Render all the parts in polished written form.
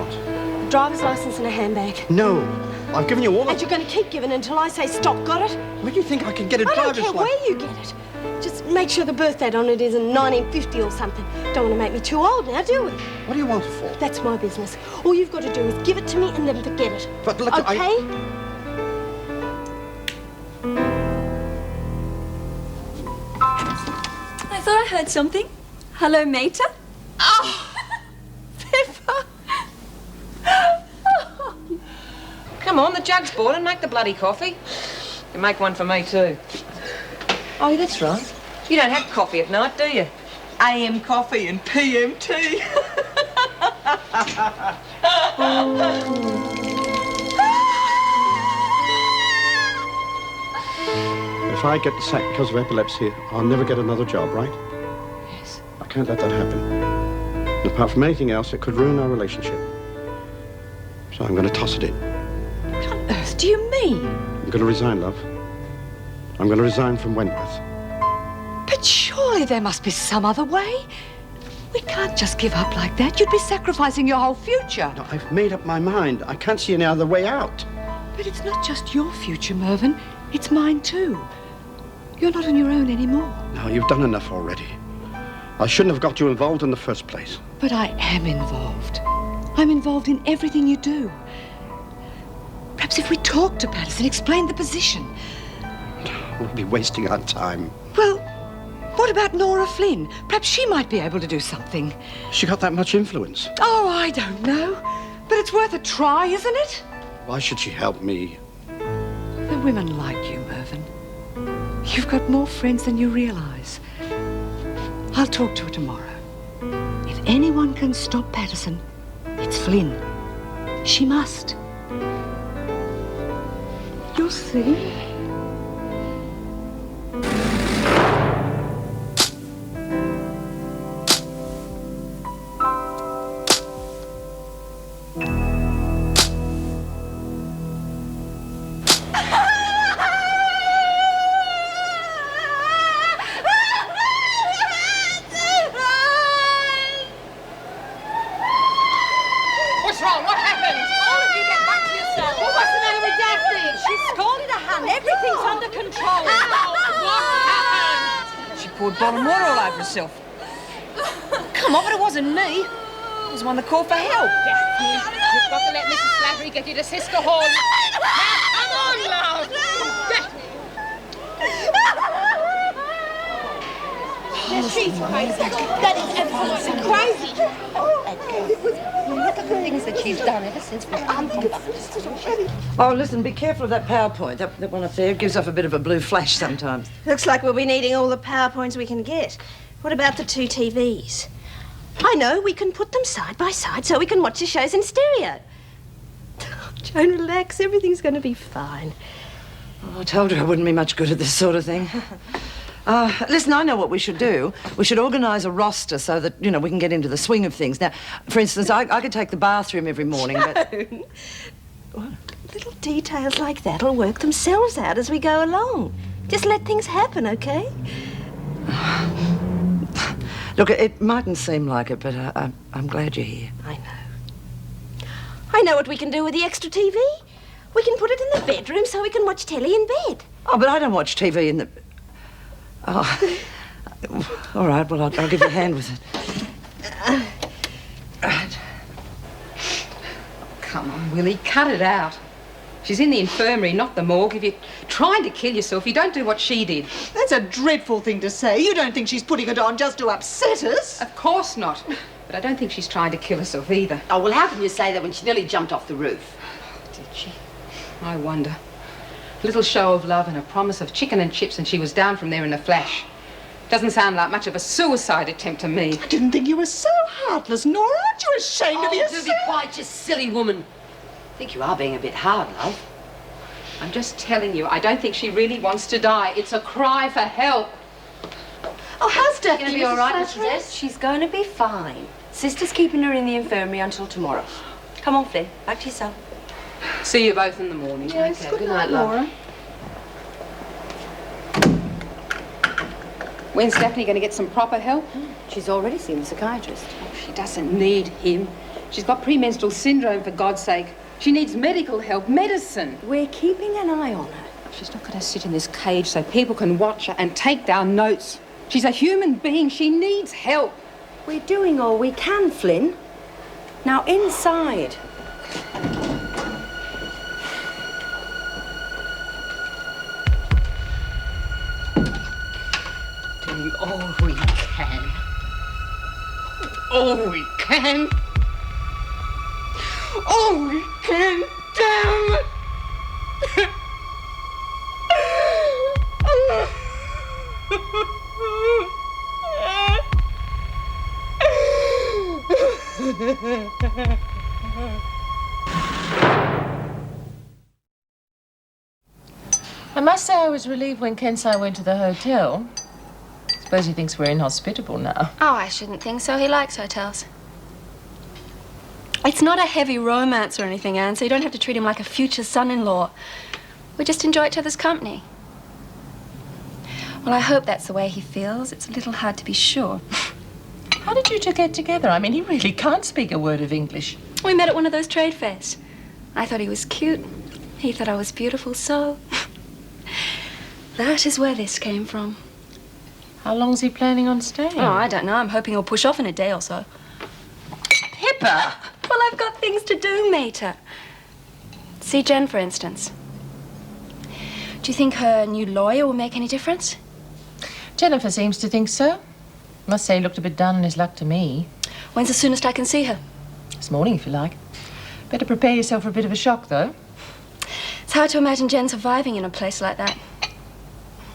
what? A driver's license and a handbag. No. I've given you all And you're going to keep giving until I say stop, got it? Where do you think I can get a I don't driver's care license? where you get it. Just make sure the birth date on it isn't 1950 or something. Don't want to make me too old now, do we? What do you want it for? That's my business. All you've got to do is give it to me and then forget it. But look, okay? I thought I heard something. Hello, Mater? Oh, Pippa. Come on, the jug's boiling. Make the bloody coffee. You make one for me too. Oh, that's right. You don't have coffee at night, do you? AM coffee and PM tea. If I get sacked because of epilepsy, I'll never get another job, right? Yes. I can't let that happen. And apart from anything else, it could ruin our relationship. So I'm going to toss it in. What on earth do you mean? I'm going to resign, love. I'm going to resign from Wentworth. But surely there must be some other way. We can't just give up like that. You'd be sacrificing your whole future. No, I've made up my mind. I can't see any other way out. But it's not just your future, Mervyn. It's mine too. You're not on your own anymore. No, you've done enough already. I shouldn't have got you involved in the first place. But I am involved. I'm involved in everything you do. Perhaps if we talked to Patterson, explained the position. We'll be wasting our time. Well, what about Nora Flynn? Perhaps she might be able to do something. She got that much influence. Oh, I don't know. But it's worth a try, isn't it? Why should she help me? The women like you, Mervyn. You've got more friends than you realise. I'll talk to her tomorrow. If anyone can stop Patterson, it's Flynn. She must. You'll see. Poured bottled water all over herself. Come on, but it wasn't me. I was the one that called for help. Daphne, you've got to let Mrs. Slattery get you to Sister Hall. Now, come on, love. Daphne. She's crazy. That is absolutely crazy. Look at the things that she's done ever since we've come from London. Oh, listen, be careful of that PowerPoint. That one up there gives off a bit of a blue flash sometimes. Looks like we'll be needing all the PowerPoints we can get. What about the 2 TVs? I know, we can put them side by side so we can watch the shows in stereo. Joan, relax. Everything's going to be fine. Oh, I told her I wouldn't be much good at this sort of thing. Listen, I know what we should do. We should organise a roster so that, you know, we can get into the swing of things. Now, for instance, I could take the bathroom every morning, but... Joan, what? Little details like that'll work themselves out as we go along. Just let things happen, okay? Look, it mightn't seem like it, but I'm glad you're here. I know. I know what we can do with the extra TV. We can put it in the bedroom so we can watch telly in bed. Oh, but I don't watch TV in the... Oh, all right, well, I'll give you a hand with it. Right. Come on, Willie, cut it out. She's in the infirmary, not the morgue. If you're trying to kill yourself, you don't do what she did. That's a dreadful thing to say. You don't think she's putting it on just to upset us? Of course not. But I don't think she's trying to kill herself either. Oh, well, how can you say that when she nearly jumped off the roof? Did she? I wonder. A little show of love and a promise of chicken and chips, and she was down from there in a flash. Doesn't sound like much of a suicide attempt to me. I didn't think you were so heartless, Nora. Aren't you ashamed of yourself? Do be quiet, you silly woman. I think you are being a bit hard, love. I'm just telling you, I don't think she really wants to die. It's a cry for help. Oh, how's Daphne? Going to be all right, Mrs. S? She's going to be fine. Sister's keeping her in the infirmary until tomorrow. Come on, Flynn. Back to yourself. See you both in the morning. Yes, Okay, good night, Laura. When's Daphne going to get some proper help? She's already seen the psychiatrist. Oh, she doesn't need him. She's got premenstrual syndrome, for God's sake. She needs medical help, medicine. We're keeping an eye on her. She's not going to sit in this cage so people can watch her and take down notes. She's a human being. She needs help. We're doing all we can, Flynn. Now, inside. Doing all we can. All we can. All we can. Damn it! I must say I was relieved when Kensai went to the hotel. Suppose he thinks we're inhospitable now. Oh, I shouldn't think so. He likes hotels. It's not a heavy romance or anything, Anne, so you don't have to treat him like a future son-in-law. We just enjoy each other's company. Well, I hope that's the way he feels. It's a little hard to be sure. How did you two get together? I mean, he really can't speak a word of English. We met at one of those trade fairs. I thought he was cute. He thought I was beautiful, so... that is where this came from. How long's he planning on staying? Oh, I don't know. I'm hoping he'll push off in a day or so. Pippa! Well, I've got things to do, Mater. See Jen, for instance. Do you think her new lawyer will make any difference? Jennifer seems to think so. Must say he looked a bit down on his luck to me. When's the soonest I can see her? This morning, if you like. Better prepare yourself for a bit of a shock, though. It's hard to imagine Jen surviving in a place like that.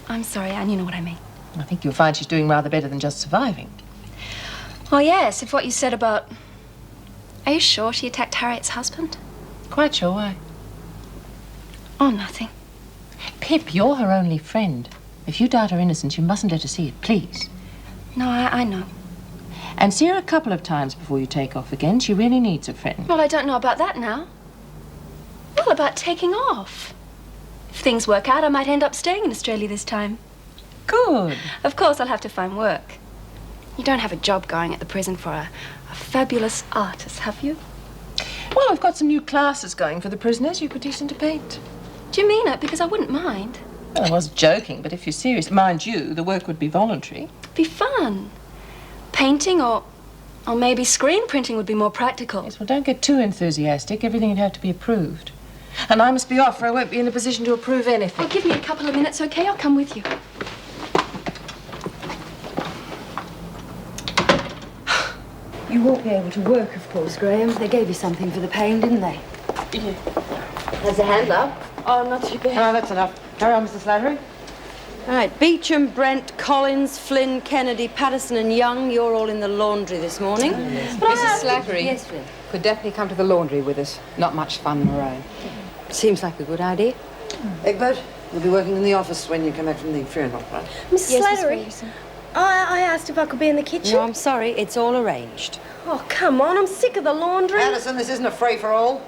I'm sorry, Anne, you know what I mean. I think you'll find she's doing rather better than just surviving. Well, yes, if what you said about... Are you sure she attacked Harriet's husband? Quite sure why. Oh, nothing. Pip, you're her only friend. If you doubt her innocence, you mustn't let her see it, please. No, I know. And see her a couple of times before you take off again. She really needs a friend. Well, I don't know about that now. Well, about taking off. If things work out, I might end up staying in Australia this time. Good. Of course, I'll have to find work. You don't have a job going at the prison for a fabulous artist, have you? Well, we've got some new classes going for the prisoners. You could teach them to paint. Do you mean it? Because I wouldn't mind. Well, I was joking, but if you're serious, mind you, the work would be voluntary. Be fun. Painting or maybe screen printing would be more practical. Yes, well, don't get too enthusiastic. Everything would have to be approved. And I must be off, or I won't be in a position to approve anything. Well, give me a couple of minutes, okay? I'll come with you. You won't be able to work, of course, Graham. They gave you something for the pain, didn't they? Yeah. Has the hand up? Oh, not too bad. No, that's enough. Carry on, Mr. Slattery. All right, Beecham, Brent, Collins, Flynn, Kennedy, Patterson and Young, you're all in the laundry this morning. Mrs. Slattery Yes, Flynn. could definitely come to the laundry with us. Not much fun on her own. Seems like a good idea. Egbert, you'll be working in the office when you come back from the funeral, right? Mrs. Yes, Miss Slattery, Ferguson. I asked if I could be in the kitchen. No, I'm sorry, it's all arranged. Oh, come on, I'm sick of the laundry. Addison, this isn't a free-for-all.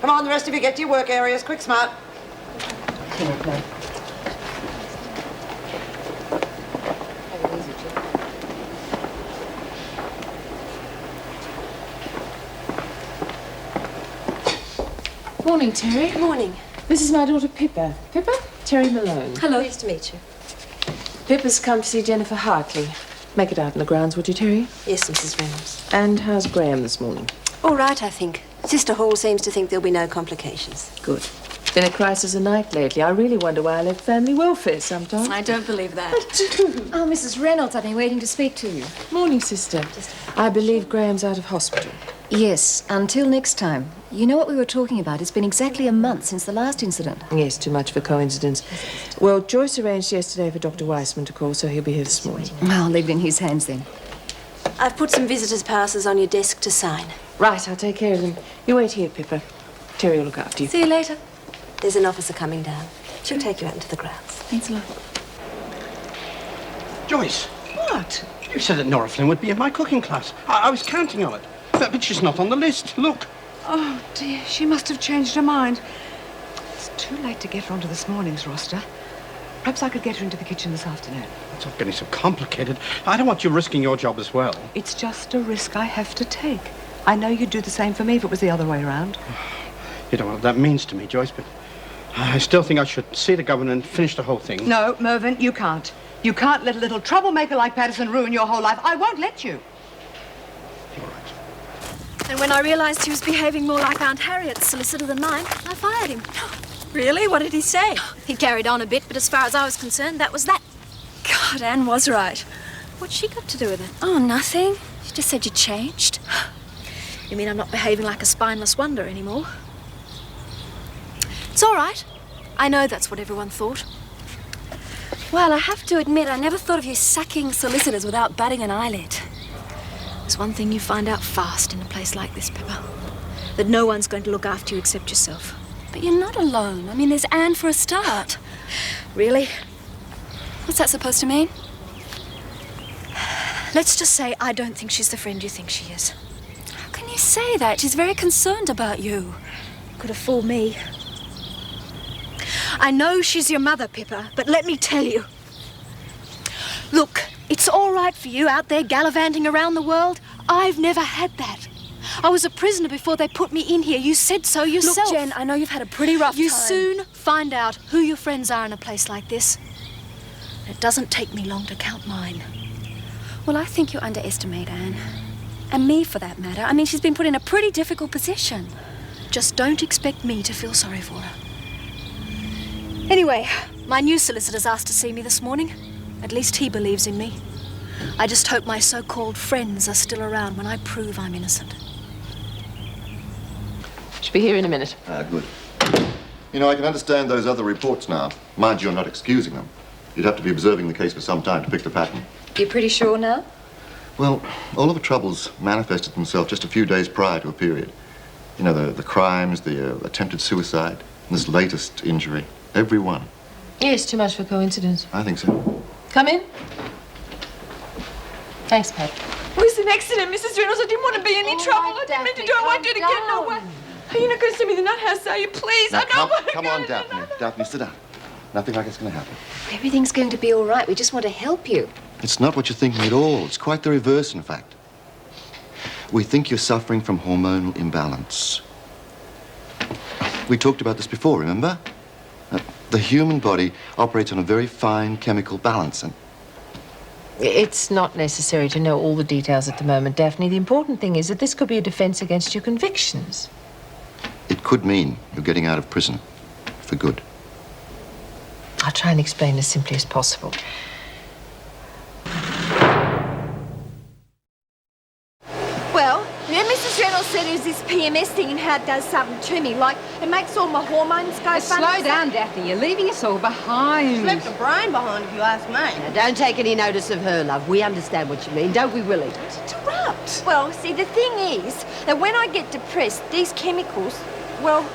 Come on, the rest of you get to your work areas. Quick, smart. Morning, Terry. Morning. This is my daughter, Pippa. Pippa? Terry Malone. Hello. Nice to meet you. Pippa's come to see Jennifer Hartley. Make it out in the grounds, would you, Terry? Yes, Mrs. Reynolds. And how's Graham this morning? All right, I think. Sister Hall seems to think there'll be no complications. Good. Been a crisis a night lately. I really wonder why I left family welfare sometimes. I don't believe that. Oh, Mrs. Reynolds, I've been waiting to speak to you. Morning, sister. I believe Graham's out of hospital. Yes, until next time. You know what we were talking about? It's been exactly a month since the last incident. Yes, too much of a coincidence. Well, Joyce arranged yesterday for Dr. Weissman to call, so he'll be here this morning. Well, I'll leave it in his hands then. I've put some visitors' passes on your desk to sign. Right, I'll take care of them. You wait here, Pippa. Terry will look after you. See you later. There's an officer coming down. She'll take you out into the grounds. Thanks a lot. Joyce, What? you said that Nora Flynn would be in my cooking class. I was counting on it. But she's not on the list. Look. Oh, dear, she must have changed her mind. It's too late to get her onto this morning's roster. Perhaps I could get her into the kitchen this afternoon. It's all getting so complicated. I don't want you risking your job as well. It's just a risk I have to take. I know you'd do the same for me if it was the other way around. You don't know what that means to me, Joyce, but I still think I should see the governor and finish the whole thing. No, Mervyn, you can't. You can't let a little troublemaker like Patterson ruin your whole life. I won't let you. And when I realised he was behaving more like Aunt Harriet's solicitor than mine, I fired him. Really? What did he say? He carried on a bit, but as far as I was concerned, that was that. God, Anne was right. What's she got to do with it? Oh, nothing. She just said you changed. You mean I'm not behaving like a spineless wonder anymore? It's all right. I know that's what everyone thought. Well, I have to admit, I never thought of you sacking solicitors without batting an eyelid. There's one thing you find out fast in a place like this, Pippa. That no one's going to look after you except yourself. But you're not alone. I mean, there's Anne for a start. Really? What's that supposed to mean? Let's just say I don't think she's the friend you think she is. How can you say that? She's very concerned about you. Could have fooled me. I know she's your mother, Pippa, but let me tell you. Look, it's all right for you out there gallivanting around the world. I've never had that. I was a prisoner before they put me in here. You said so yourself. Look, Jen, I know you've had a pretty rough time. You soon find out who your friends are in a place like this. It doesn't take me long to count mine. Well, I think you underestimate Anne. And me, for that matter. I mean, she's been put in a pretty difficult position. Just don't expect me to feel sorry for her. Anyway, my new solicitor's asked to see me this morning. At least he believes in me. I just hope my so-called friends are still around when I prove I'm innocent. Should be here in a minute. Good. You know, I can understand those other reports now. Mind you, you're not excusing them. You'd have to be observing the case for some time to pick the pattern. You're pretty sure now? Well, all of the troubles manifested themselves just a few days prior to a period. You know, the crimes, the attempted suicide, and this latest injury. Every one. Yes, too much for coincidence. I think so. Come in. Thanks, Pat. It was an accident, Mrs. Reynolds. I didn't want to be any trouble. I didn't mean to do it. I won't do it again. No way. You're not going to send me to the nut house, are you? Please. Now, I don't want to come go on, to Daphne. Daphne, sit down. Nothing like it's going to happen. Everything's going to be all right. We just want to help you. It's not what you're thinking at all. It's quite the reverse, in fact. We think you're suffering from hormonal imbalance. We talked about this before, remember? The human body operates on a very fine chemical balance, and It's not necessary to know all the details at the moment, Daphne. The important thing is that this could be a defense against your convictions. it could mean you're getting out of prison for good. I'll try and explain as simply as possible. Well, then Mrs. Reynolds said it was this PMS thing and how it does something to me. Like, it makes all my hormones go funny. Slow down, Daphne. You're leaving us all behind. Left a brain behind, if you ask me. Now, don't take any notice of her, love. We understand what you mean, don't we, Willie? Interrupt. Well, see, the thing is that when I get depressed, these chemicals, well,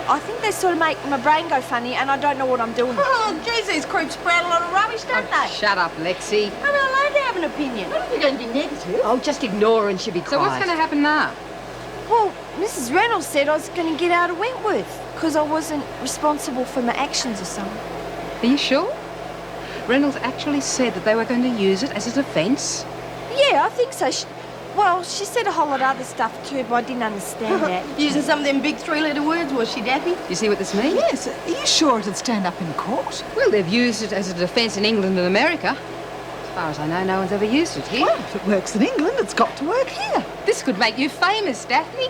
I think they sort of make my brain go funny and I don't know what I'm doing. Oh, geez, these creeps sprout a lot of rubbish, don't they? Shut up, Lexi. I'm allowed to have an opinion. I don't think you're going to be negative. Oh, just ignore her and she'll be quiet. So what's going to happen now? Well, Mrs. Reynolds said I was going to get out of Wentworth because I wasn't responsible for my actions or something. Are you sure? Reynolds actually said that they were going to use it as a defence? Yeah, I think so. She said a whole lot of other stuff too, but I didn't understand that. Using some of them big three-letter words, was she, Daffy? You see what this means? Yes. Are you sure it'd stand up in court? Well, they've used it as a defence in England and America. As far as I know, no one's ever used it here. Well, if it works in England, it's got to work here. This could make you famous, Daphne.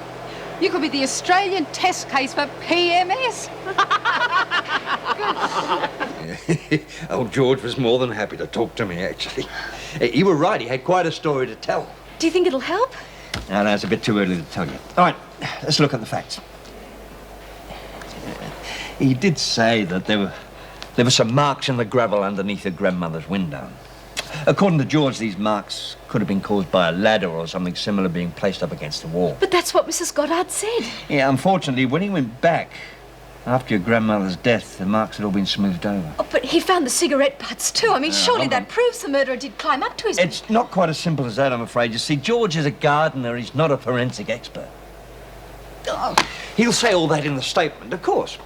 You could be the Australian test case for PMS. Old George was more than happy to talk to me, actually. You were right, he had quite a story to tell. Do you think it'll help? No, it's a bit too early to tell you. All right, let's look at the facts. He did say that there were some marks in the gravel underneath your grandmother's window. According to George, these marks could have been caused by a ladder or something similar being placed up against the wall. But that's what Mrs. Goddard said. Yeah, unfortunately, when he went back after your grandmother's death, the marks had all been smoothed over. Oh, but he found the cigarette butts too. I mean, surely that proves the murderer did climb up to his... It's not quite as simple as that, I'm afraid. You see, George is a gardener. He's not a forensic expert. Oh, he'll say all that in the statement, of course.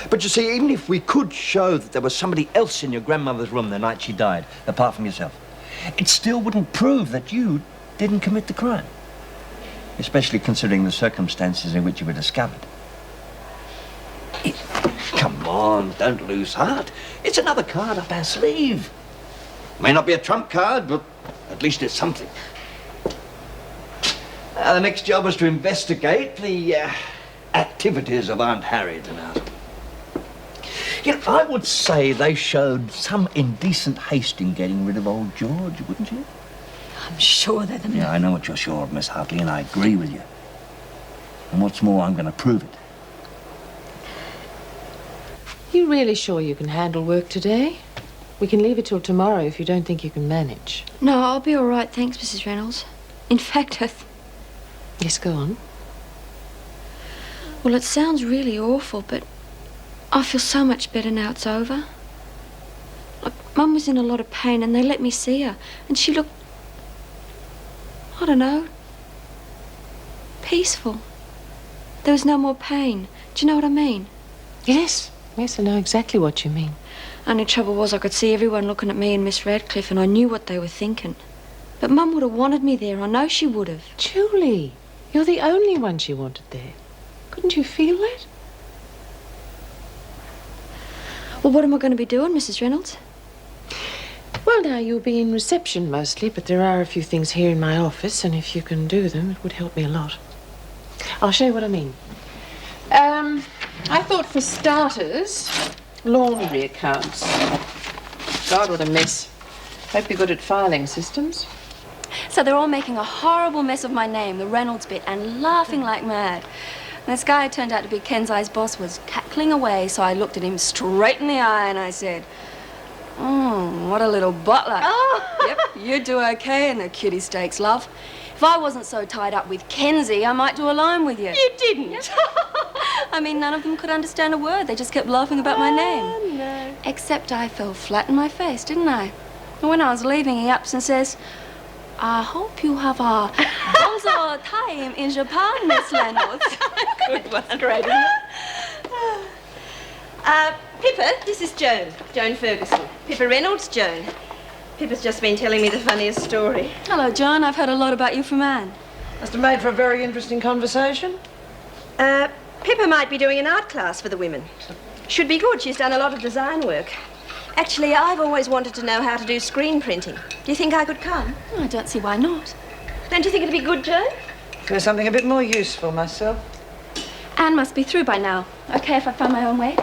But you see, even if we could show that there was somebody else in your grandmother's room the night she died, apart from yourself, it still wouldn't prove that you didn't commit the crime. especially considering the circumstances in which you were discovered. Come on, don't lose heart. It's another card up our sleeve. May not be a trump card, but at least it's something. The next job is to investigate the activities of Aunt Harriet and ours. You know, I would say they showed some indecent haste in getting rid of old George, wouldn't you? I'm sure they're the... Yeah, I know what you're sure of, Miss Hartley, and I agree with you. And what's more, I'm going to prove it. You really sure you can handle work today? We can leave it till tomorrow if you don't think you can manage. No, I'll be all right, thanks, Mrs. Reynolds. In fact, Yes, go on. well, it sounds really awful, but I feel so much better now it's over. Look, Mum was in a lot of pain and they let me see her, and she looked, I don't know, peaceful. There was no more pain. Do you know what I mean? Yes, I know exactly what you mean. Only trouble was I could see everyone looking at me and Miss Radcliffe, and I knew what they were thinking. But Mum would have wanted me there. I know she would have. Julie, you're the only one she wanted there. Couldn't you feel that? Well, what am I going to be doing, Mrs. Reynolds? Well, now, you'll be in reception mostly, but there are a few things here in my office, and if you can do them, it would help me a lot. I'll show you what I mean. I thought for starters, laundry accounts. God, what a mess. Hope you're good at filing systems. So they're all making a horrible mess of my name, the Reynolds bit, and laughing like mad. And this guy who turned out to be Kenzai's boss was cackling away, so I looked at him straight in the eye and I said, what a little butler. Oh. Yep, you'd do okay in the cutie steaks, love. If I wasn't so tied up with Kenzie, I might do a line with you. You didn't? Yep. I mean, none of them could understand a word. They just kept laughing about my name. No. Except I fell flat in my face, didn't I? And when I was leaving, he ups and says, I hope you have a bonzo time in Japan, Miss Reynolds. Good one. Great, isn't it? Pippa, this is Joan. Joan Ferguson. Pippa Reynolds, Joan. Pippa's just been telling me the funniest story. Hello, John. I've heard a lot about you from Anne. Must have made for a very interesting conversation. Pippa might be doing an art class for the women. Should be good. She's done a lot of design work. Actually, I've always wanted to know how to do screen printing. Do you think I could come? I don't see why not. Don't you think it'd be good, Joan? Do something a bit more useful myself. Anne must be through by now. Okay if I find my own way?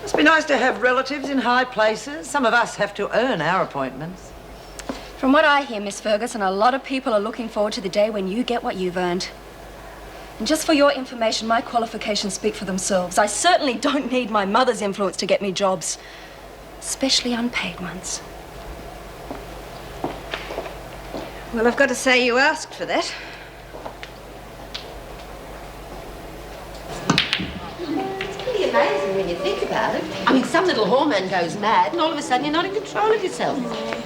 Must be nice to have relatives in high places. Some of us have to earn our appointments. From what I hear, Miss Ferguson, a lot of people are looking forward to the day when you get what you've earned. And just for your information, my qualifications speak for themselves. I certainly don't need my mother's influence to get me jobs. Especially unpaid ones. Well, I've got to say you asked for that. It's pretty amazing when you think about it. I mean, some little hormone goes mad and all of a sudden you're not in control of yourself.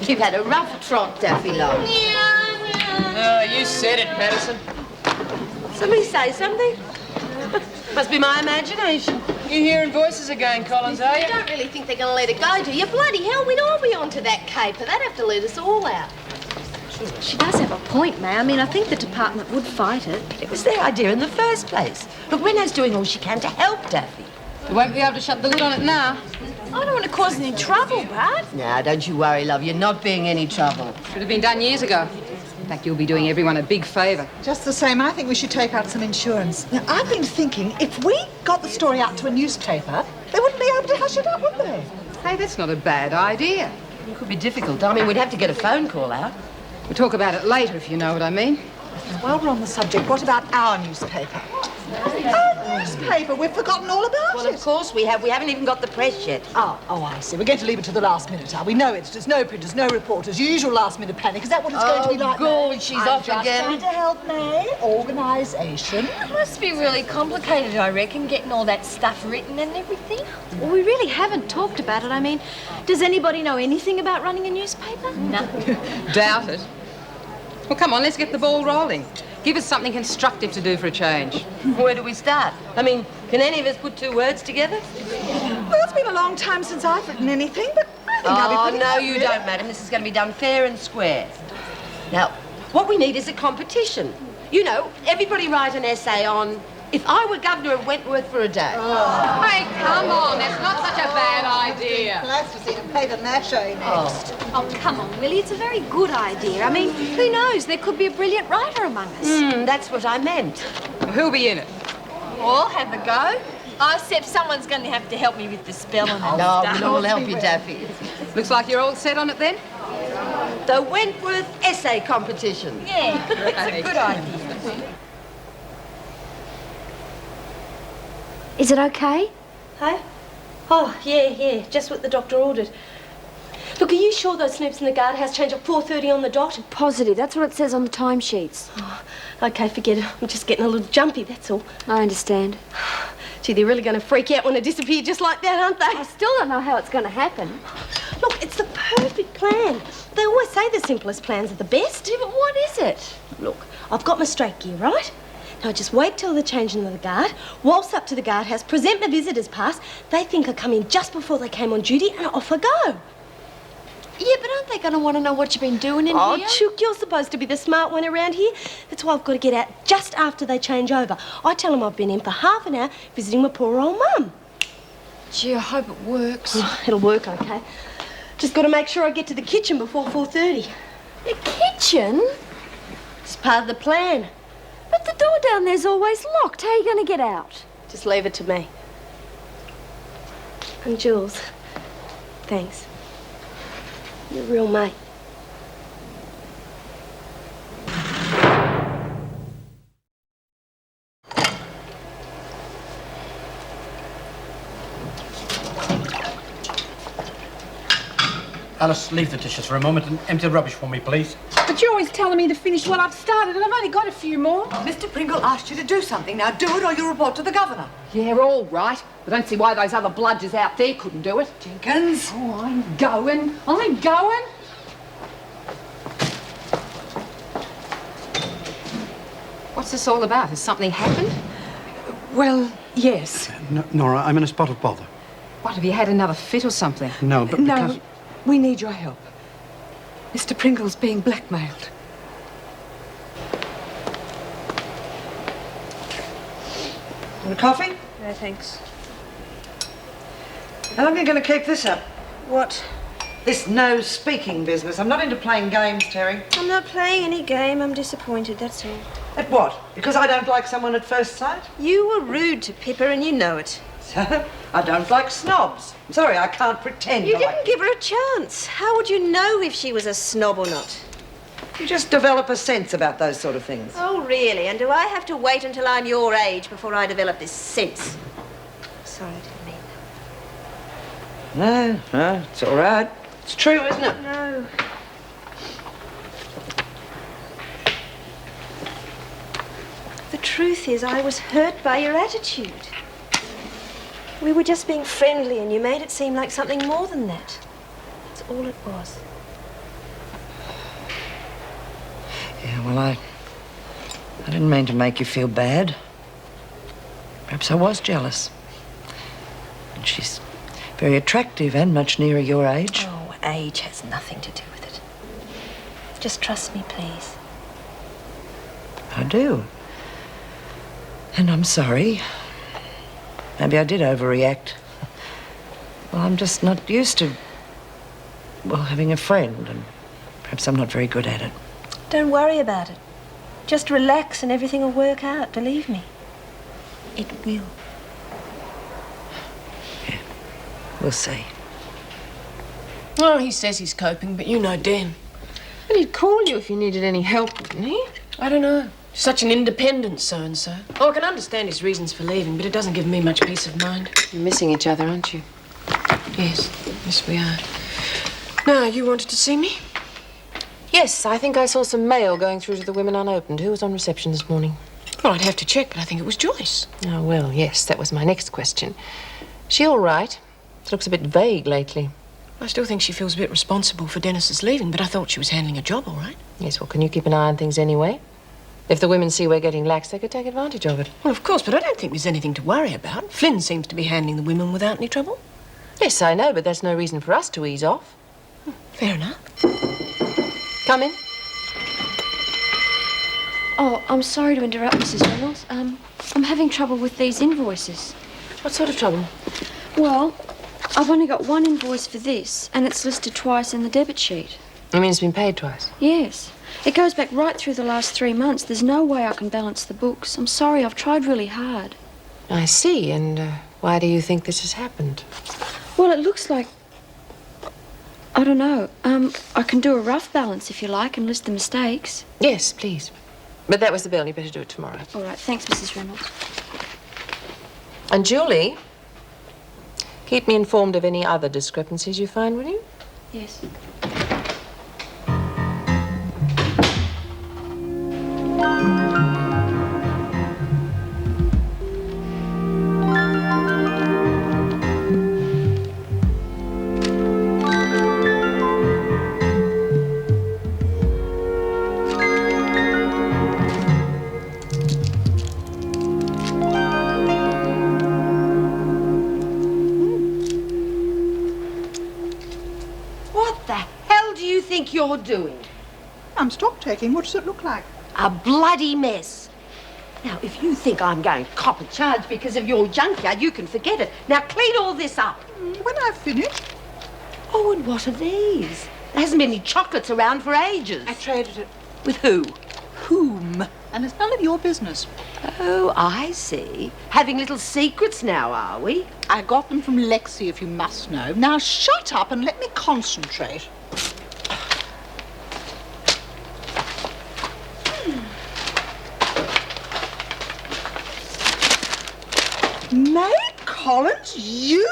You've had a rough trot, Daffy Love. You said it, Patterson. Somebody say something. Must be my imagination. You hearing voices again, Collins, are you? You don't really think they're going to let it go, do you? Bloody hell, we'd all be onto that caper. They'd have to let us all out. She does have a point, May. I mean, I think the department would fight it. It was their idea in the first place. Look, Rena's doing all she can to help Daffy. You won't be able to shut the lid on it now. I don't want to cause any trouble, Brad. Now, don't you worry, love. You're not being any trouble. Should have been done years ago. In fact, you'll be doing everyone a big favour. Just the same, I think we should take out some insurance. Now, I've been thinking, if we got the story out to a newspaper, they wouldn't be able to hush it up, would they? Hey, that's not a bad idea. It could be difficult. I mean, we'd have to get a phone call out. We'll talk about it later, if you know what I mean. While we're on the subject, what about our newspaper? Our newspaper? We've forgotten all about it. Well, of course we have. We haven't even got the press yet. Oh, I see. We're going to leave it to the last minute, are we? No editors, no printers, no reporters. Usual last-minute panic. Is that what it's going to be like? Oh, God, she's off I'm again. just trying to help May. Organisation. It must be really complicated, I reckon, getting all that stuff written and everything. Well, we really haven't talked about it. I mean, does anybody know anything about running a newspaper? No. Doubt it. Well, come on, let's get the ball rolling. Give us something constructive to do for a change. Where do we start? I mean, can any of us put two words together? Well, it's been a long time since I've written anything, but I think I'll be pretty no, happy you with don't, it. madam. This is going to be done fair and square. Now, what we need is a competition. You know, everybody write an essay on if I were governor of Wentworth for a day. Hey, come on, that's not such a bad idea. Plasticine and paper mache next. Oh, come on, Willie. It's a very good idea. I mean, who knows? There could be a brilliant writer among us. That's what I meant. Who'll be in it? I'll have a go. Oh, except someone's going to have to help me with the spelling and stuff. We'll all help you, Daffy. Looks like you're all set on it then? The Wentworth Essay Competition. Yeah, that's a good idea. Is it okay? Hey? Oh, yeah, just what the doctor ordered. Look, are you sure those snoops in the guardhouse change at 4:30 on the dot? Positive. That's what it says on the timesheets. Oh, okay, forget it. I'm just getting a little jumpy, that's all. I understand. Gee, they're really going to freak out when I disappear just like that, aren't they? I still don't know how it's going to happen. Look, it's the perfect plan. They always say the simplest plans are the best. Yeah, but what is it? Look, I've got my straight gear, right? Now just wait till they're changing the guard, waltz up to the guardhouse, present my visitor's pass. They think I come in just before they came on duty, and off I go. Yeah, but aren't they going to want to know what you've been doing in Oh, here? Chook, you're supposed to be the smart one around here. That's why I've got to get out just after they change over. I tell them I've been in for half an hour visiting my poor old mum. Gee, I hope it works. It'll work, okay. Just got to make sure I get to the kitchen before 4:30. The kitchen? It's part of the plan. But the door down there's always locked. How are you going to get out? Just leave it to me. And Jules, thanks. You're a real mate. Alice, leave the dishes for a moment and empty the rubbish for me, please. But you're always telling me to finish what I've started, and I've only got a few more. Mr. Pringle asked you to do something. Now do it or you'll report to the governor. Yeah, all right. I don't see why those other bludgers out there couldn't do it. Jenkins. Oh, I'm going. I'm going. What's this all about? Has something happened? Well, yes. Nora, I'm in a spot of bother. What, have you had another fit or something? No, but because... No, we need your help. Mr. Pringle's being blackmailed. Want a coffee? No, thanks. How long are you going to keep this up? What? This no-speaking business. I'm not into playing games, Terry. I'm not playing any game. I'm disappointed, that's all. At what? Because I don't like someone at first sight? You were rude to Pippa and you know it. I don't like snobs. I'm sorry, I can't pretend. You I didn't like... give her a chance. How would you know if she was a snob or not? You just develop a sense about those sort of things. Oh, really? And do I have to wait until I'm your age before I develop this sense? Sorry, I didn't mean No, it's all right. It's true, isn't it? No. The truth is, I was hurt by your attitude. We were just being friendly and you made it seem like something more than that. That's all it was. Yeah, well, I didn't mean to make you feel bad. Perhaps I was jealous. And she's very attractive and much nearer your age. Oh, age has nothing to do with it. Just trust me, please. I do. And I'm sorry. Maybe I did overreact. Well, I'm just not used to, well, having a friend, and perhaps I'm not very good at it. Don't worry about it. Just relax and everything will work out, believe me. It will. Yeah, we'll see. Oh, he says he's coping, but you know Dan. But he'd call you if you needed any help, wouldn't he? I don't know. Such an independent so-and-so. Oh, I can understand his reasons for leaving, but it doesn't give me much peace of mind. You're missing each other, aren't you? Yes, yes we are. Now, you wanted to see me? Yes, I think I saw some mail going through to the women unopened. Who was on reception this morning? Well, I'd have to check, but I think it was Joyce. Oh, well, yes, that was my next question. She all right? She looks a bit vague lately. I still think she feels a bit responsible for Dennis's leaving, but I thought she was handling a job all right. Yes, well, can you keep an eye on things anyway? If the women see we're getting lax, they could take advantage of it. Well, of course, but I don't think there's anything to worry about. Flynn seems to be handling the women without any trouble. Yes, I know, but that's no reason for us to ease off. Fair enough. Come in. Oh, I'm sorry to interrupt, Mrs. Reynolds. I'm having trouble with these invoices. What sort of trouble? Well, I've only got one invoice for this, and it's listed twice in the debit sheet. You mean it's been paid twice? Yes. It goes back right through the last 3 months. There's no way I can balance the books. I'm sorry, I've tried really hard. I see. And why do you think this has happened? Well, it looks like... I don't know. I can do a rough balance if you like and list the mistakes. Yes, please. But that was the bill. You better do it tomorrow. All right, thanks, Mrs. Reynolds. And Julie, keep me informed of any other discrepancies you find, will you? Yes. What the hell do you think you're doing? I'm stock taking. What does it look like? A bloody mess. Now, if you think I'm going to cop a charge because of your junkyard, you can forget it. Now, clean all this up. When I've finished. Oh, and what are these? There hasn't been any chocolates around for ages. I traded it. With who? Whom? And it's none of your business. Oh, I see. Having little secrets now, are we? I got them from Lexi, if you must know. Now shut up and let me concentrate. May Collins, you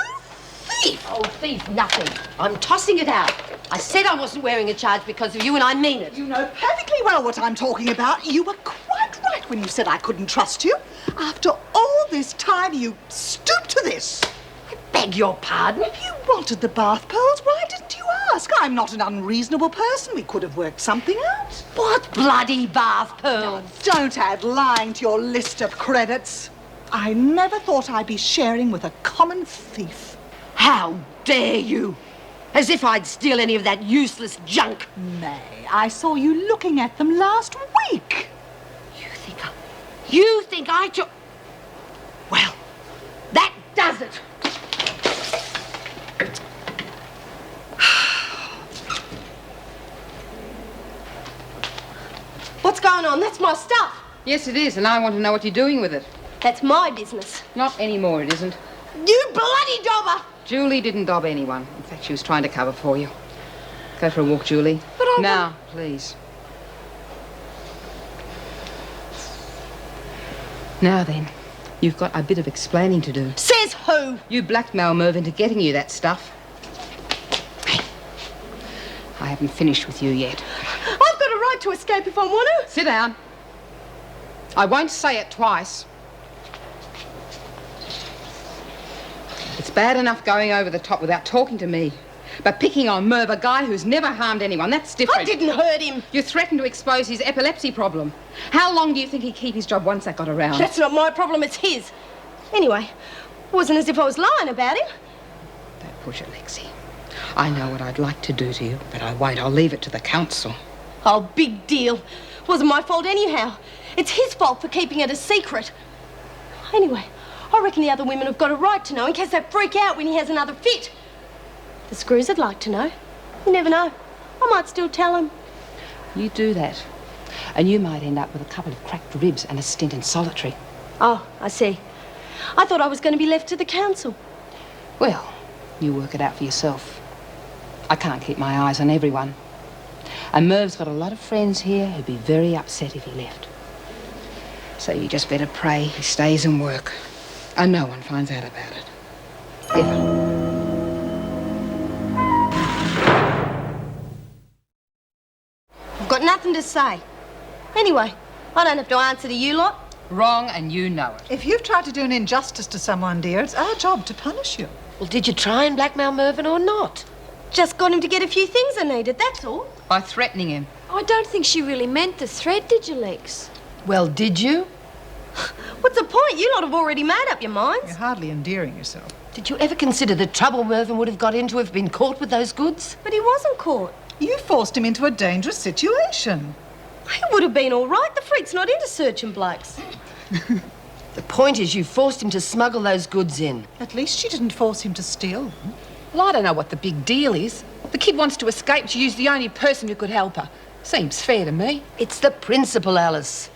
thief! Oh, thief, nothing. I'm tossing it out. I said I wasn't wearing a charge because of you, and I mean it. You know perfectly well what I'm talking about. You were quite right when you said I couldn't trust you. After all this time, you stooped to this. I beg your pardon? If you wanted the bath pearls, why didn't you ask? I'm not an unreasonable person. We could have worked something out. What bloody bath pearls? Don't add lying to your list of credits. I never thought I'd be sharing with a common thief. How dare you? As if I'd steal any of that useless junk. May, I saw you looking at them last week. You think I took... Well, that does it. What's going on? That's my stuff. Yes, it is, and I want to know what you're doing with it. That's my business. Not anymore, it isn't. You bloody dobber! Julie didn't dob anyone. In fact, she was trying to cover for you. Go for a walk, Julie. But I Now, please. Now then, you've got a bit of explaining to do. Says who? You blackmail Merv into getting you that stuff. I haven't finished with you yet. I've got a right to escape if I want to. Sit down. I won't say it twice. It's bad enough going over the top without talking to me. But picking on Merv, a guy who's never harmed anyone, that's different. I didn't hurt him. You threatened to expose his epilepsy problem. How long do you think he'd keep his job once that got around? That's not my problem, it's his. Anyway, it wasn't as if I was lying about him. Don't push it, Lexi. I know what I'd like to do to you, but I won't. I'll leave it to the council. Oh, big deal. Wasn't my fault anyhow. It's his fault for keeping it a secret. Anyway, I reckon the other women have got a right to know in case they freak out when he has another fit. The screws would like to know. You never know. I might still tell him. You do that, and you might end up with a couple of cracked ribs and a stint in solitary. Oh, I see. I thought I was going to be left to the council. Well, you work it out for yourself. I can't keep my eyes on everyone. And Merv's got a lot of friends here who'd be very upset if he left. So you just better pray he stays and work. And no one finds out about it. Ever. I've got nothing to say. Anyway, I don't have to answer to you lot. Wrong, and you know it. If you've tried to do an injustice to someone, dear, it's our job to punish you. Well, did you try and blackmail Mervyn or not? Just got him to get a few things I needed, that's all. By threatening him. I don't think she really meant the threat, did you, Lex? Well, did you? What's the point? You lot have already made up your minds. You're hardly endearing yourself. Did you ever consider the trouble Mervyn would have got into if he'd been caught with those goods? But he wasn't caught. You forced him into a dangerous situation. It would have been all right. The freak's not into searching blokes. The point is you forced him to smuggle those goods in. At least she didn't force him to steal them. Well, I don't know what the big deal is. The kid wants to escape to use the only person who could help her. Seems fair to me. It's the principle, Alice.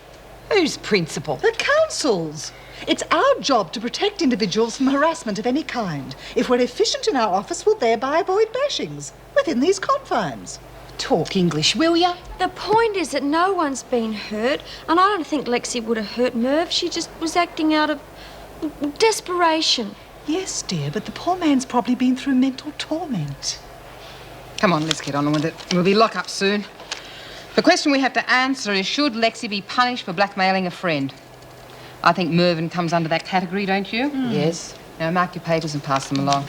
Who's principal? The council's. It's our job to protect individuals from harassment of any kind. If we're efficient in our office, we'll thereby avoid bashings within these confines. Talk English, will ya? The point is that no one's been hurt, and I don't think Lexi would have hurt Merv. She just was acting out of desperation. Yes, dear, but the poor man's probably been through mental torment. Come on, let's get on with it. We'll be locked up soon. The question we have to answer is, should Lexi be punished for blackmailing a friend? I think Mervyn comes under that category, don't you? Yes. Now, mark your papers and pass them along.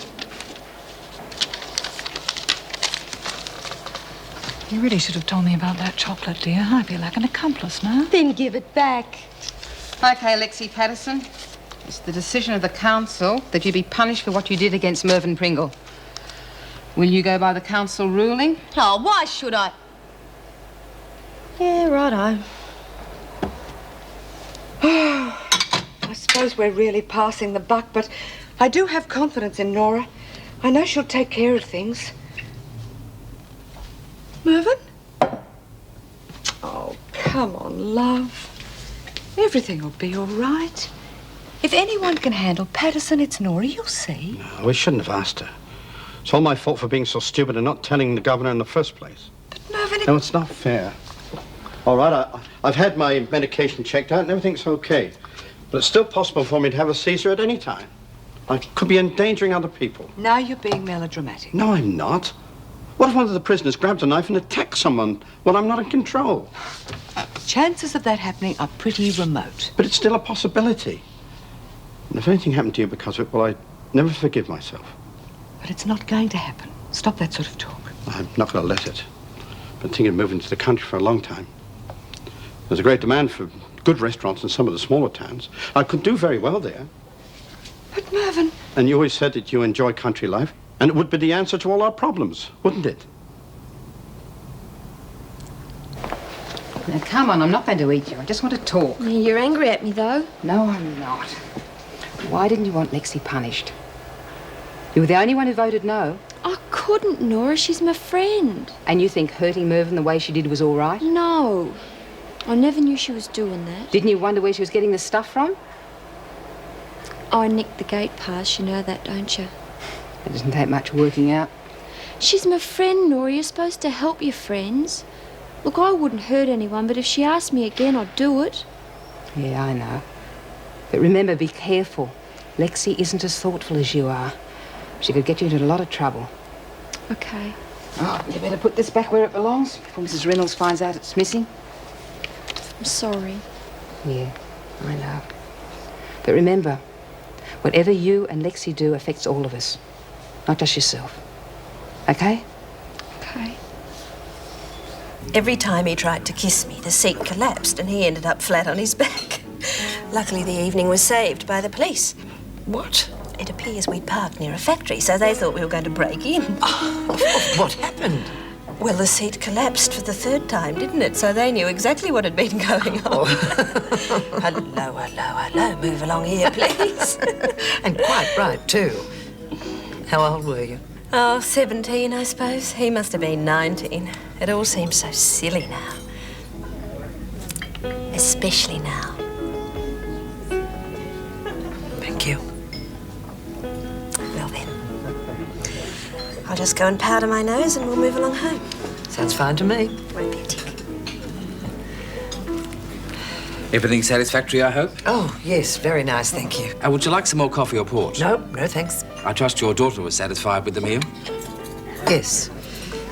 You really should have told me about that chocolate, dear. I feel like an accomplice now. Then give it back. OK, Lexi Patterson. It's the decision of the council that you be punished for what you did against Mervyn Pringle. Will you go by the council ruling? Oh, why should I? Yeah, righto. I suppose we're really passing the buck, but I do have confidence in Nora. I know she'll take care of things. Mervyn? Oh, come on, love. Everything will be all right. If anyone can handle Patterson, it's Nora, you'll see. No, we shouldn't have asked her. It's all my fault for being so stupid and not telling the governor in the first place. But Mervyn... No, it's not fair. All right, I've had my medication checked out and everything's okay. But it's still possible for me to have a seizure at any time. I could be endangering other people. Now you're being melodramatic. No, I'm not. What if one of the prisoners grabbed a knife and attacked someone when I'm not in control? Chances of that happening are pretty remote. But it's still a possibility. And if anything happened to you because of it, well, I'd never forgive myself. But it's not going to happen. Stop that sort of talk. I'm not going to let it. I've been thinking of moving to the country for a long time. There's a great demand for good restaurants in some of the smaller towns. I could do very well there. But Mervyn... And you always said that you enjoy country life, and it would be the answer to all our problems, wouldn't it? Now, come on, I'm not going to eat you. I just want to talk. You're angry at me, though. No, I'm not. Why didn't you want Lexi punished? You were the only one who voted no. I couldn't, Nora. She's my friend. And you think hurting Mervyn the way she did was all right? No. I never knew she was doing that. Didn't you wonder where she was getting the stuff from? I nicked the gate pass. You know that, don't you? It doesn't take much working out. She's my friend, Nora. You're supposed to help your friends. Look, I wouldn't hurt anyone, but if she asked me again, I'd do it. Yeah, I know. But remember, be careful. Lexi isn't as thoughtful as you are. She could get you into a lot of trouble. Okay. Oh, you better put this back where it belongs before Mrs. Reynolds finds out it's missing. I'm sorry. Yeah, I know. But remember, whatever you and Lexi do affects all of us, not just yourself. Okay? Okay. Every time he tried to kiss me, the seat collapsed and he ended up flat on his back. Luckily, the evening was saved by the police. What? It appears we'd parked near a factory, so they thought we were going to break in. What happened? Well, the seat collapsed for the third time, didn't it? So they knew exactly what had been going on. Hello, hello, hello. Move along here, please. And quite right, too. How old were you? Oh, 17, I suppose. He must have been 19. It all seems so silly now. Especially now. Thank you. Well then, I'll just go and powder my nose and we'll move along home. Sounds fine to me. Won't be a tick. Everything satisfactory, I hope? Oh, yes, very nice, thank you. Would you like some more coffee or port? No, thanks. I trust your daughter was satisfied with the meal? Yes.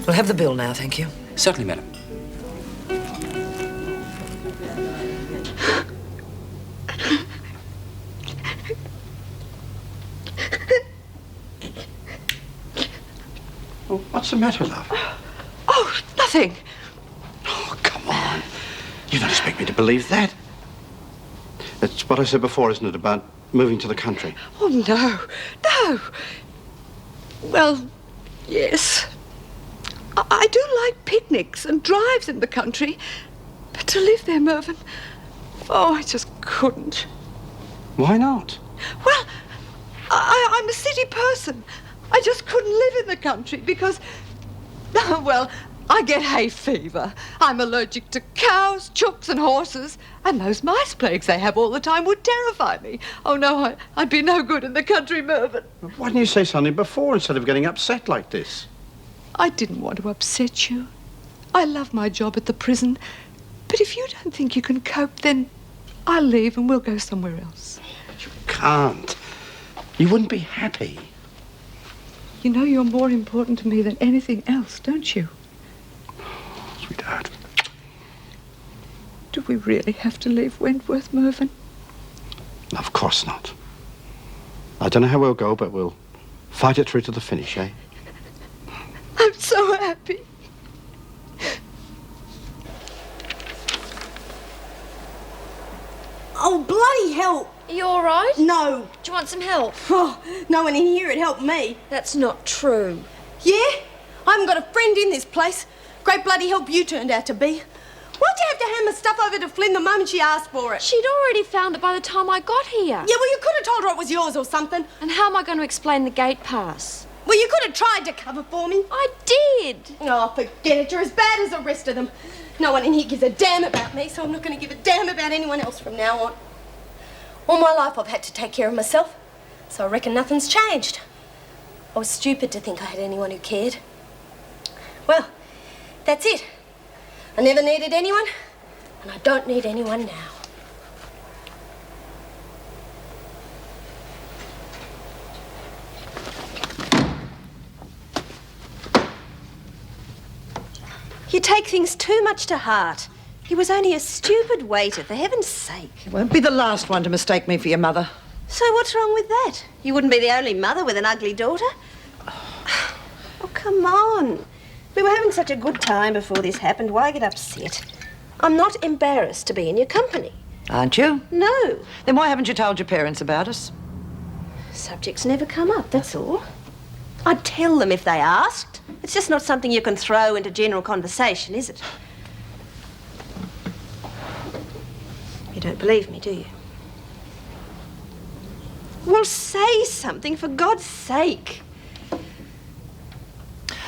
We'll have the bill now, thank you. Certainly, madam. Oh, what's the matter, love? Oh, nothing. Oh, come on. You don't expect me to believe that. It's what I said before, isn't it, about moving to the country? Oh, no. No. Well, yes. I do like picnics and drives in the country, but Not to live there, Mervyn. Oh, I just couldn't. Why not? Well, I'm a city person. I just couldn't live in the country because, well, I get hay fever. I'm allergic to cows, chooks and horses. And those mice plagues they have all the time would terrify me. Oh, no, I'd be no good in the country, Mervyn. Why didn't you say something before instead of getting upset like this? I didn't want to upset you. I love my job at the prison. But if you don't think you can cope, then I'll leave and we'll go somewhere else. You can't. You wouldn't be happy. You know you're more important to me than anything else, don't you? Sweetheart. Do we really have to leave Wentworth, Mervyn? Of course not. I don't know how we'll go, but we'll fight it through to the finish, eh? I'm so happy. Oh, bloody hell! Are you all right? No. Do you want some help? Oh, no one in here would help me. That's not true. Yeah? I haven't got a friend in this place. Great bloody help you turned out to be. Why'd you have to hand the stuff over to Flynn the moment she asked for it? She'd already found it by the time I got here. Yeah, well, you could have told her it was yours or something. And how am I going to explain the gate pass? Well, you could have tried to cover for me. I did. Oh, forget it. You're as bad as the rest of them. No one in here gives a damn about me, so I'm not going to give a damn about anyone else from now on. All my life I've had to take care of myself, so I reckon nothing's changed. I was stupid to think I had anyone who cared. Well, that's it. I never needed anyone, and I don't need anyone now. You take things too much to heart. He was only a stupid waiter, for heaven's sake. You won't be the last one to mistake me for your mother. So what's wrong with that? You wouldn't be the only mother with an ugly daughter. Oh, come on. We were having such a good time before this happened. Why get upset? I'm not embarrassed to be in your company. Aren't you? No. Then why haven't you told your parents about us? Subjects never come up, that's all. I'd tell them if they asked. It's just not something you can throw into general conversation, is it? You don't believe me, do you? Well, say something, for God's sake.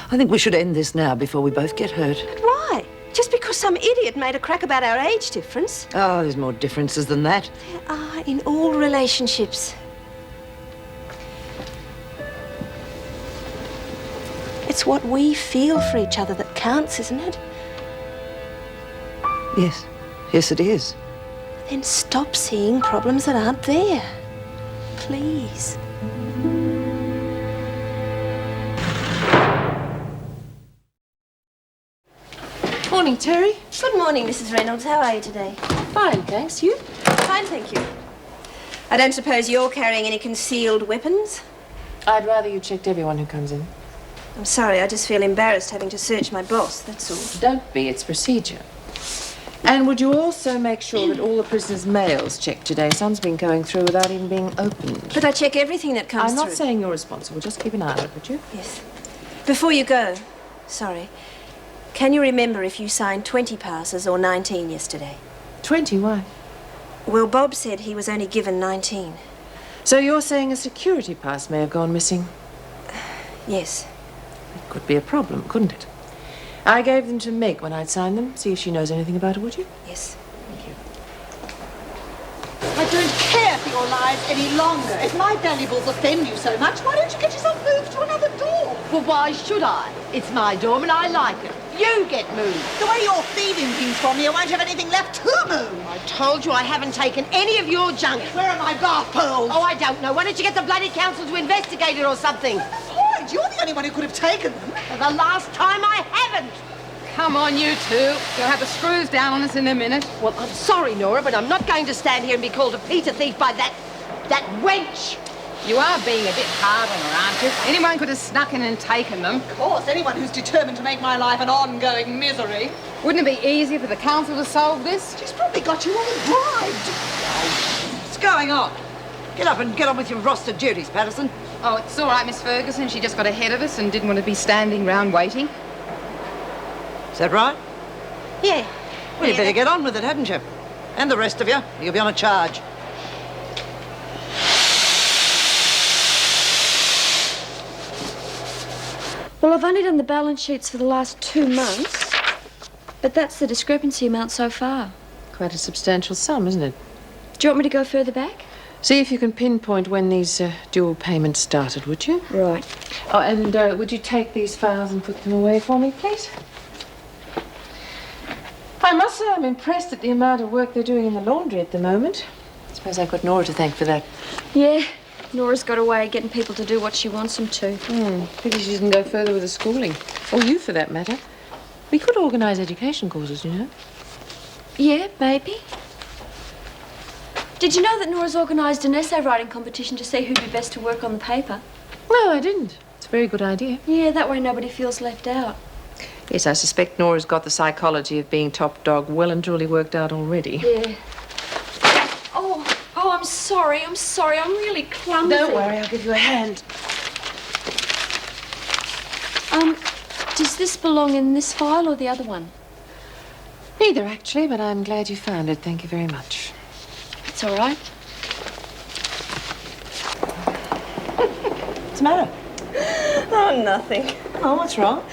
I think we should end this now before we both get hurt. But why? Just because some idiot made a crack about our age difference? Oh, there's more differences than that. There are in all relationships. It's what we feel for each other that counts, isn't it? Yes. Yes, it is. Then stop seeing problems that aren't there. Please. Morning, Terry. Good morning, Mrs. Reynolds. How are you today? Fine, thanks. You? Fine, thank you. I don't suppose you're carrying any concealed weapons? I'd rather you checked everyone who comes in. I'm sorry, I just feel embarrassed having to search my boss, that's all. Don't be, it's procedure. And would you also make sure that all the prisoners' mails checked today? Some's been going through without even being opened. But I check everything that comes through. I'm not saying you're responsible. Just keep an eye on it, would you? Yes. Before you go, sorry, can you remember if you signed 20 passes or 19 yesterday? 20? Why? Well, Bob said he was only given 19. So you're saying a security pass may have gone missing? Yes. It could be a problem, couldn't it? I gave them to Meg when I'd signed them. See if she knows anything about it, would you? Yes. Thank you. I don't care for your lives any longer. If my valuables offend you so much, why don't you get yourself moved to another dorm? Well, why should I? It's my dorm and I like it. You get moved. The way you're thieving things from me, I won't have anything left to move. I told you I haven't taken any of your junk. Where are my bath pearls? Oh, I don't know. Why don't you get the bloody council to investigate it or something? Point, you're the only one who could have taken them. For the last time, I haven't. Come on, you two. You'll have the screws down on us in a minute. Well, I'm sorry, Nora, but I'm not going to stand here and be called a Peter thief by that wench. You are being a bit hard on her, aren't you? Anyone could have snuck in and taken them. Of course, anyone who's determined to make my life an ongoing misery. Wouldn't it be easier for the council to solve this? She's probably got you all bribed. What's going on? Get up and get on with your roster duties, Patterson. Oh, it's all right, Miss Ferguson. She just got ahead of us and didn't want to be standing round waiting. Is that right? Yeah. Well, you better get on with it, hadn't you? And the rest of you. You'll be on a charge. Well, I've only done the balance sheets for the last 2 months, but that's the discrepancy amount so far. Quite a substantial sum, isn't it? Do you want me to go further back? See if you can pinpoint when these dual payments started, would you? Right. Oh, and would you take these files and put them away for me, please? I must say I'm impressed at the amount of work they're doing in the laundry at the moment. I suppose I've got Nora to thank for that. Yeah, Nora's got a way of getting people to do what she wants them to. Pity she doesn't go further with the schooling. Or you, for that matter. We could organise education courses, you know. Yeah, maybe. Did you know that Nora's organised an essay writing competition to see who'd be best to work on the paper? No, I didn't. It's a very good idea. Yeah, that way nobody feels left out. Yes, I suspect Nora's got the psychology of being top dog well and truly worked out already. Yeah. Oh, I'm sorry. I'm really clumsy. Don't worry, I'll give you a hand. Does this belong in this file or the other one? Neither, actually, but I'm glad you found it. Thank you very much. It's all right. What's the matter? Oh, nothing. Oh, what's wrong?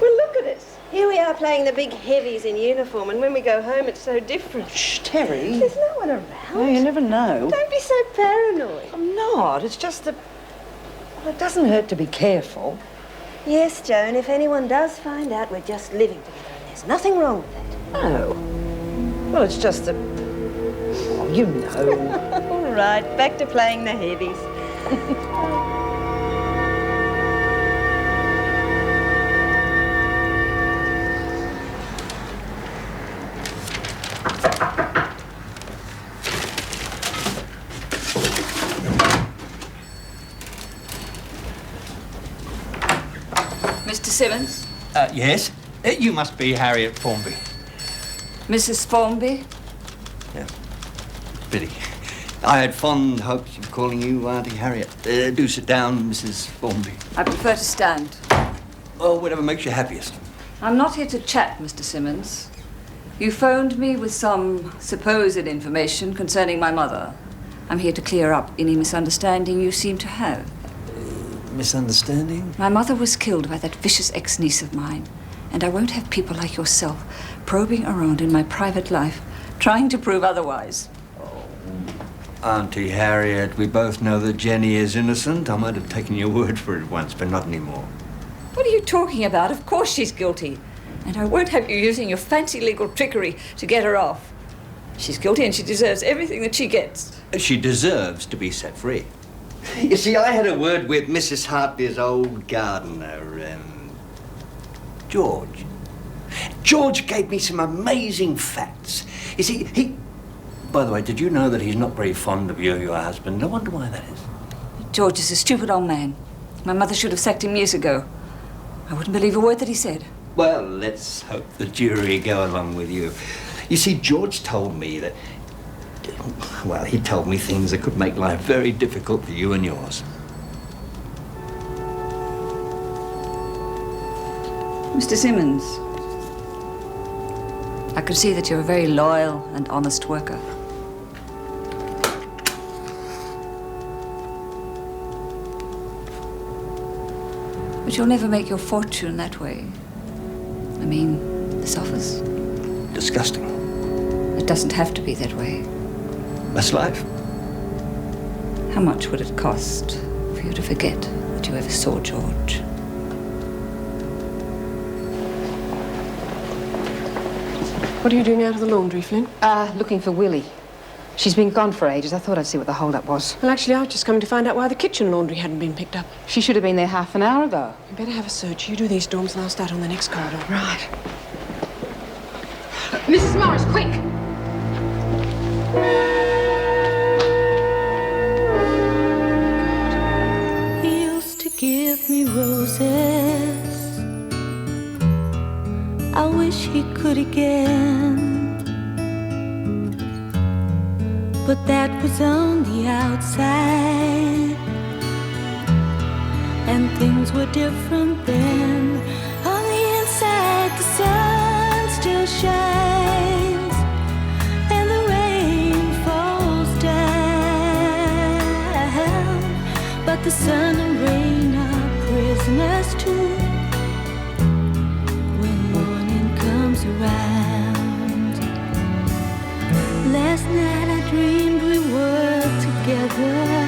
Well, look at us. Here we are playing the big heavies in uniform, and when we go home, it's so different. Shh, Terry. There's no one around. Oh, you never know. Don't be so paranoid. I'm not. It's just that... Well, it doesn't hurt to be careful. Yes, Joan, if anyone does find out, we're just living together, and there's nothing wrong with that. No. Well, it's just that... Oh, you know. All right, back to playing the heavies. Mr. Simmons? Yes? You must be Harriet Formby. Mrs. Formby? Yeah. Pity. I had fond hopes of calling you Auntie Harriet. Do sit down, Mrs. Formby. I prefer to stand. Oh, whatever makes you happiest. I'm not here to chat, Mr. Simmons. You phoned me with some supposed information concerning my mother. I'm here to clear up any misunderstanding you seem to have. Misunderstanding? My mother was killed by that vicious ex-niece of mine, and I won't have people like yourself probing around in my private life, trying to prove otherwise. Auntie Harriet, we both know that Jenny is innocent. I might have taken your word for it once, but not anymore. What are you talking about? Of course she's guilty. And I won't have you using your fancy legal trickery to get her off. She's guilty and she deserves everything that she gets. She deserves to be set free. You see, I had a word with Mrs. Hartley's old gardener, George. George gave me some amazing facts. You see, he... By the way, did you know that he's not very fond of you, your husband? I wonder why that is. George is a stupid old man. My mother should have sacked him years ago. I wouldn't believe a word that he said. Well, let's hope the jury go along with you. You see, George told me that... Well, he told me things that could make life very difficult for you and yours. Mr. Simmons, I could see that you're a very loyal and honest worker. But you'll never make your fortune that way. I mean, this office. Disgusting. It doesn't have to be that way. That's life. How much would it cost for you to forget that you ever saw George? What are you doing out of the laundry, Flynn? Looking for Willie. She's been gone for ages. I thought I'd see what the hold-up was. Well, actually, I was just coming to find out why the kitchen laundry hadn't been picked up. She should have been there half an hour ago. You better have a search. You do these dorms and I'll start on the next corridor. Right. Mrs. Morris, quick! He used to give me roses. I wish he could again. But that was on the outside, and things were different then. On the inside, the sun still shines. but the sun and rain are prisoners too. When morning comes around, last night I dreamed we were together.